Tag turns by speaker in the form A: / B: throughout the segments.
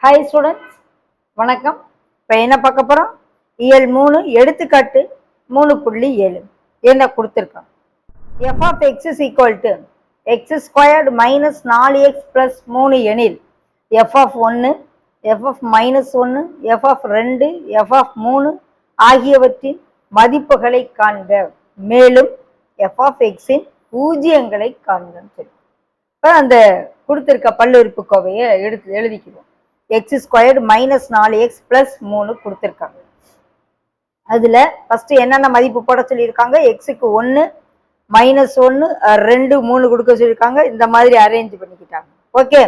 A: Hi students, வணக்கம். இப்போ என்ன பார்க்க போகிறோம்? இயல் 3 எடுத்துக்காட்டு 3.7 என்ன கொடுத்துருக்கோம். f of x is equal to x squared minus 4x plus 3 எனில் f of 1, f of minus 1, f of 2, f of 3 ஆகியவற்றின் மதிப்புகளை காண்க. மேலும் f of x இன் பூஜ்ஜியங்களை காண்கன்னு சொல்லி இப்போ அந்த கொடுத்துருக்க பல்லுறுப்புக்கோவையை எழுதிக்கிறோம். X squared minus 4x plus 3 கொடுத்துருக்காங்க. அதில் ஃபஸ்ட்டு என்னென்ன மதிப்பு போட சொல்லியிருக்காங்க? எக்ஸுக்கு 1, -1, 2, 3 கொடுக்க சொல்லியிருக்காங்க. இந்த மாதிரி அரேஞ்ச் பண்ணிக்கிட்டாங்க. ஓகே,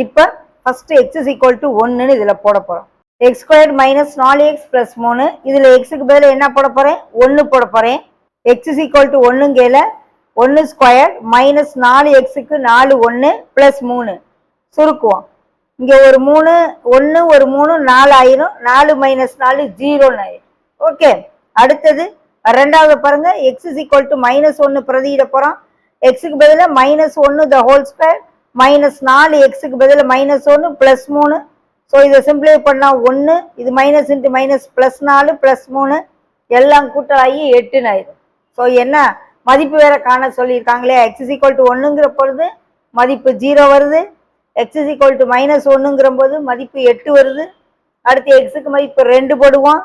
A: இப்போ first x is equal to 1ன்னு இதில் போட போகிறோம். X squared minus 4x plus 3, இதில் எக்ஸுக்கு பதில் என்ன போட போகிறேன்? 1 போட போகிறேன். எக்ஸ் இஸ் ஈக்குவல் டு 1ங்கேல 1 ஸ்கொயர் மைனஸ் 4xக்கு 4 1 பிளஸ் 3 சுருக்குவோம். இங்கே ஒரு 3 1 ஒரு 3 4 ஆயிரும். 4 மைனஸ் 4 0ன்னு ஆயிரும். ஓகே, அடுத்தது ரெண்டாவது பாருங்க. எக்ஸ் இஸ் ஈக்குவல் டு -1 பிரதியிட போகிறோம். எக்ஸுக்கு பதிலாக -1 த ஹோல் ஸ்கொயர் மைனஸ் 4 எக்ஸுக்கு பதிலாக -1 பிளஸ் 3. ஸோ இதை சிம்பிளை பண்ணால் 1, இது minus into minus plus 4 plus 3 எல்லாம் கூட்டலாகி 8ன்னு ஆயிரும். ஸோ என்ன மதிப்பு வேற காண சொல்லியிருக்காங்களே. எக்ஸ் இஸ் ஈக்குவல் டு 1ங்கிற பொழுது மதிப்பு 0 வருது. எக்ஸ் இஸ் ஈக்குவல் டு -1ங்கிற போது மதிப்பு 8 வருது. அடுத்து எக்ஸுக்கு மதிப்பு 2 போடுவோம்.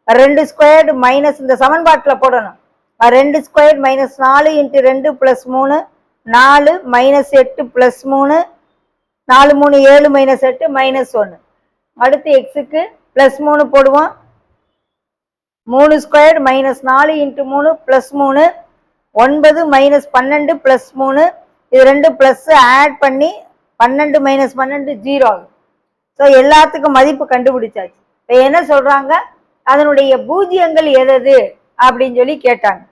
A: 2 ஸ்கொயர்டு மைனஸ் இந்த சமன்பாட்டில் போடணும். 2 squared minus 4 into 2 plus 3 4 minus 8 plus 3 4 3 7 minus 8 -1. அடுத்து எக்ஸுக்கு பிளஸ் 3 போடுவோம். 3 squared minus 4 into 3 plus 3 9 minus 12 plus 3 இது 2 பிளஸ் ஆட் பண்ணி 12 மைனஸ் 12 0 ஆகும். ஸோ எல்லாத்துக்கும் மதிப்பு கண்டுபிடிச்சாச்சு. இப்போ என்ன சொல்றாங்க? அதனுடைய பூஜ்ஜியங்கள் எது அப்படின்னு சொல்லி கேட்டாங்க.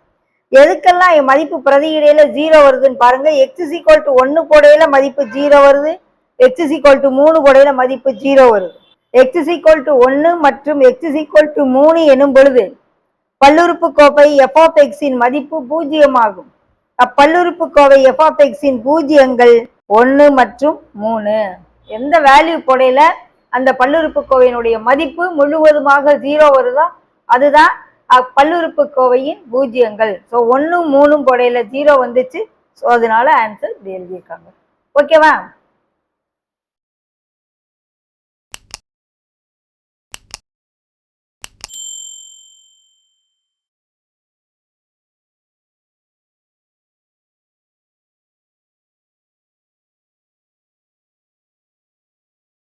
A: எதுக்கெல்லாம் மதிப்பு பிரதியிடையில 0 வருதுன்னு பாருங்க. எக்ஸ் இஸ் ஈக்குவல் டு 1 போடையில மதிப்பு 0 வருது. எக்ஸ் இஸ் ஈக்குவல் டு 3 போடையில மதிப்பு 0 வருது. எக்ஸ் இஸ் ஈக்குவல் டு 1 மற்றும் எக்ஸ் இஸ் ஈக்குவல் டு 3 எனும் பொழுது பல்லுறுப்புக்கோவை f of x இன் மதிப்பு 0 ஆகும். அப்பல்லுறுப்புக்கோவை f of x இன் பூஜ்ஜியங்கள் 1 மற்றும் 3. எந்த வேல்யூ போடையில அந்த பல்லுறுப்புக்கோவையினுடைய மதிப்பு முழுவதுமாக 0 வருதோ அதுதான் பல்லுறுப்புக்கோவையின் பூஜ்ஜியங்கள். ஸோ 1 3 போடையில 0 வந்துச்சு. ஸோ அதனால ஆன்சர் இப்படி எழுதியிருக்காங்க. ஓகேவா?